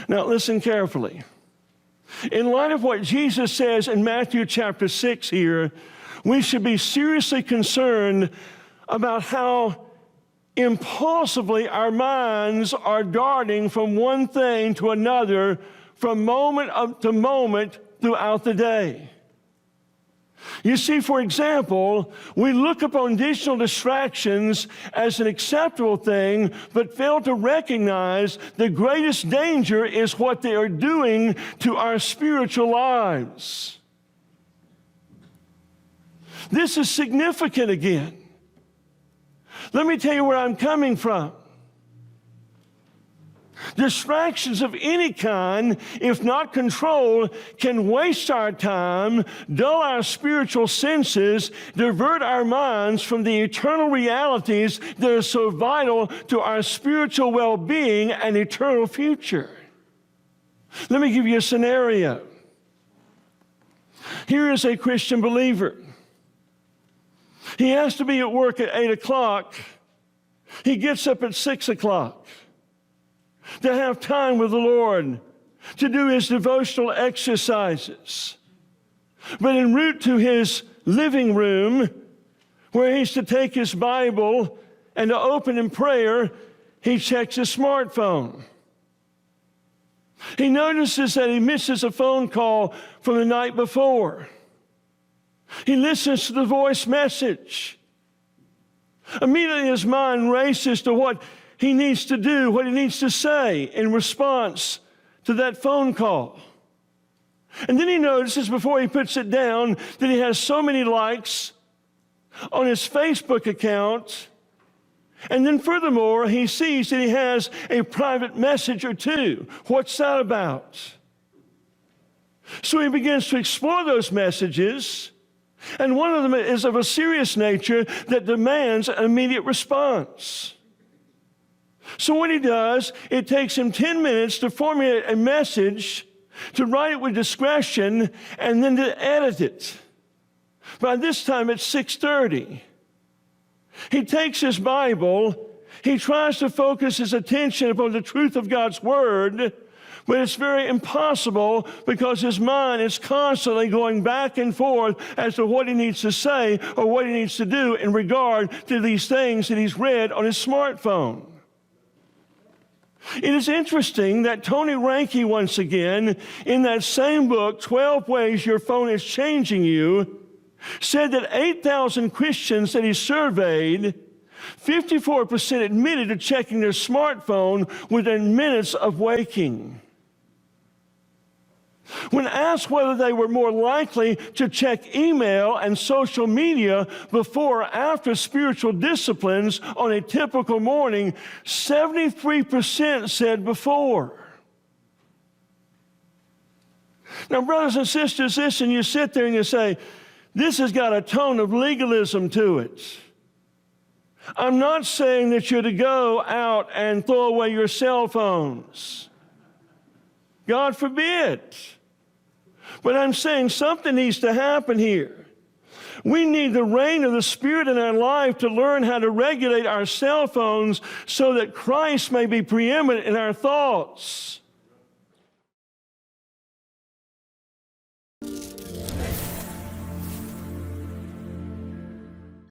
Now listen carefully. In light of what Jesus says in Matthew chapter 6 here, we should be seriously concerned about how impulsively our minds are darting from one thing to another from moment up to moment throughout the day. You see, for example, we look upon digital distractions as an acceptable thing, but fail to recognize the greatest danger is what they are doing to our spiritual lives. This is significant again. Let me tell you where I'm coming from. Distractions of any kind, if not controlled, can waste our time, dull our spiritual senses, divert our minds from the eternal realities that are so vital to our spiritual well-being and eternal future. Let me give you a scenario. Here is a Christian believer. He has to be at work at 8 o'clock. He gets up at 6 o'clock to have time with the Lord, to do his devotional exercises. But en route to his living room, where he's to take his Bible and to open in prayer, he checks his smartphone. He notices that he misses a phone call from the night before. He listens to the voice message. Immediately his mind races to what he needs to do, what he needs to say in response to that phone call. And then he notices before he puts it down that he has so many likes on his Facebook account. And then furthermore, he sees that he has a private message or two. What's that about? So he begins to explore those messages, and one of them is of a serious nature that demands an immediate response. So what he does, it takes him 10 minutes to formulate a message, to write it with discretion, and then to edit it. By this time, it's 6:30. He takes his Bible, he tries to focus his attention upon the truth of God's Word, but it's very impossible because his mind is constantly going back and forth as to what he needs to say or what he needs to do in regard to these things that he's read on his smartphone. It is interesting that Tony Reinke, once again, in that same book, 12 Ways Your Phone is Changing You, said that 8,000 Christians that he surveyed, 54% admitted to checking their smartphone within minutes of waking. When asked whether they were more likely to check email and social media before or after spiritual disciplines on a typical morning, 73% said before. Now, brothers and sisters, listen, you sit there and you say, this has got a tone of legalism to it. I'm not saying that you're to go out and throw away your cell phones. God forbid. But I'm saying something needs to happen here. We need the reign of the Spirit in our life to learn how to regulate our cell phones so that Christ may be preeminent in our thoughts.